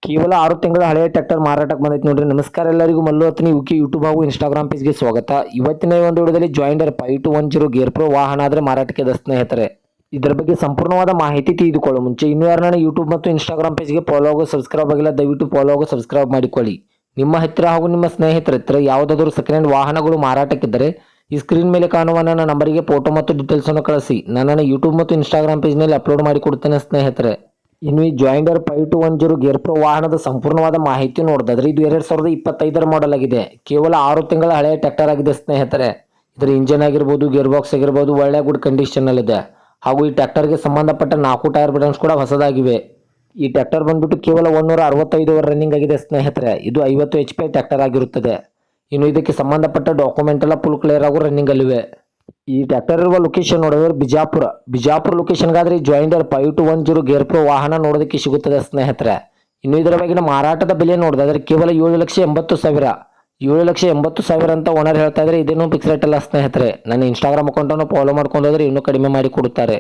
ಕೇವಲ 6 ತಿಂಗಳ ಹಳೆಯ ಟ್ರ್ಯಾಕ್ಟರ್ ಮಾರಾಟಕ್ಕೆ ಬಂದೈತೆ ನೋಡ್ರಿ. ನಮಸ್ಕಾರ ಎಲ್ಲರಿಗೂ, ಮಲ್ಲು ಹತ್ತನಿ ಯುಕೆ ಯೂಟ್ಯೂಬ್ ಹಾಗೂ ಇನ್ಸ್ಟಾಗ್ರಾಮ್ ಪೇಜ್ಗೆ ಸ್ವಾಗತ. ಇವತ್ತಿನ ಒಂದು ವಿಡಿಯೋದಲ್ಲಿ ಜಾಯಿಂಡರ್ 5210 ಗೇರ್ ಪ್ರೋ ವಾಹನ ಆದರೆ ಮಾರಾಟಕ್ಕೆ ಇದೆ ಸ್ನೇಹಿತರೆ. ಇದರ ಬಗ್ಗೆ ಸಂಪೂರ್ಣವಾದ ಮಾಹಿತಿ ತಿಳಿದುಕೊಳ್ಳೋ ಮುಂಚೆ ಇನ್ನೂ ಯಾರನ್ನ ಯೂಟ್ಯೂಬ್ ಮತ್ತು ಇನ್ಸ್ಟಾಗ್ರಾಮ್ ಪೇಜ್ಗೆ ಫಾಲೋ ಆಗೋ ಸಬ್ಸ್ಕ್ರೈಬ್ ಆಗಿಲ್ಲ, ದಯವಿಟ್ಟು ಫಾಲೋ ಆಗೋ ಸಬ್ಸ್ಕ್ರೈಬ್ ಮಾಡಿಕೊಳ್ಳಿ. ನಿಮ್ಮ ಹತ್ತಿರ ಹಾಗೂ ನಿಮ್ಮ ಸ್ನೇಹಿತರ ಹತ್ತಿರ ಯಾವುದಾದರೂ ಸೆಕೆಂಡ್ ಹ್ಯಾಂಡ್ ವಾಹನಗಳು ಮಾರಾಟಕ್ಕಿದ್ದರೆ ಈ ಸ್ಕ್ರೀನ್ ಮೇಲೆ ಕಾಣುವ ನನ್ನ ನಂಬರಿಗೆ ಫೋಟೋ ಮತ್ತು ಡೀಟೇಲ್ಸ್ ಅನ್ನು ಕಳಿಸಿ. ನನ್ನನ್ನು ಯೂಟ್ಯೂಬ್ ಮತ್ತು ಇನ್ಸ್ಟಾಗ್ರಾಮ್ ಪೇಜ್ನಲ್ಲಿ ಅಪ್ಲೋಡ್ ಮಾಡಿ ಕೊಡುತ್ತೇನೆ ಸ್ನೇಹಿತರೆ. ಇನ್ನು ಈ ಜಾಯಿಂಡರ್ 5210 ಗೇರ್ ಪ್ರೋ ವಾಹನದ ಸಂಪೂರ್ಣವಾದ ಮಾಹಿತಿ ನೋಡಿದ್ರೆ ಇದು 2025 ಮಾಡೆಲ್ ಆಗಿದೆ. ಕೇವಲ 6 ತಿಂಗಳ ಹಳೆಯ ಟ್ರ್ಯಾಕ್ಟರ್ ಆಗಿದೆ ಸ್ನೇಹಿತರೆ. ಇದರ ಇಂಜಿನ್ ಆಗಿರ್ಬೋದು, ಗೇರ್ ಬಾಕ್ಸ್ ಆಗಿರ್ಬೋದು ಒಳ್ಳೆ ಗುಡ್ ಕಂಡೀಷನ್ ಇದೆ. ಹಾಗೂ ಈ ಟ್ರ್ಯಾಕ್ಟರ್ಗೆ ಸಂಬಂಧಪಟ್ಟ 4 ಟೈರ್ ಬಿಡನ್ಸ್ ಕೂಡ ಹೊಸದಾಗಿವೆ. ಈ ಟ್ರ್ಯಾಕ್ಟರ್ ಬಂದ್ಬಿಟ್ಟು ಕೇವಲ 165 ರನ್ನಿಂಗ್ ಆಗಿದೆ ಸ್ನೇಹಿತರೆ. ಇದು 50 HP ಟ್ರ್ಯಾಕ್ಟರ್ ಆಗಿರುತ್ತದೆ. ಇನ್ನು ಇದಕ್ಕೆ ಸಂಬಂಧಪಟ್ಟ ಡಾಕ್ಯುಮೆಂಟ್ ಎಲ್ಲ ಫುಲ್ ಕ್ಲಿಯರ್ ಆಗೋ ರನ್ನಿಂಗ್ ಅಲ್ಲಿವೆ. ಈ ಟ್ರ್ಯಾಕ್ಟರ್ ಇರುವ ಲೊಕೇಶನ್ ನೋಡಿದ್ರೆ ಬಿಜಾಪುರ ಲೊಕೇಶನ್ಗಾದ್ರೆ ಈ ಜಾಯಿಂಡರ್ 5210 ಗೇರ್ ಪ್ರೋ ವಾಹನ ನೋಡೋದಕ್ಕೆ ಸಿಗುತ್ತದೆ ಸ್ನೇಹಿತರೆ. ಇನ್ನು ಇದರ ಬಗೆಗಿನ ಮಾರಾಟದ ಬೆಲೆ ನೋಡಿದ್ರೆ ಕೇವಲ 7,80,000 7,80,000 ಅಂತ ಓನರ್ ಹೇಳ್ತಾ ಇದ್ರೆ. ಇದೇನು ಫಿಕ್ಸ್ ರೇಟ್ ಅಲ್ಲ ಸ್ನೇಹಿತರೆ. ನನ್ನ ಇನ್ಸ್ಟಾಗ್ರಾಮ್ ಅಕೌಂಟನ್ನು ಫಾಲೋ ಮಾಡ್ಕೊಂಡು ಹೋದ್ರೆ ಇನ್ನೂ ಕಡಿಮೆ ಮಾಡಿ ಕೊಡುತ್ತಾರೆ.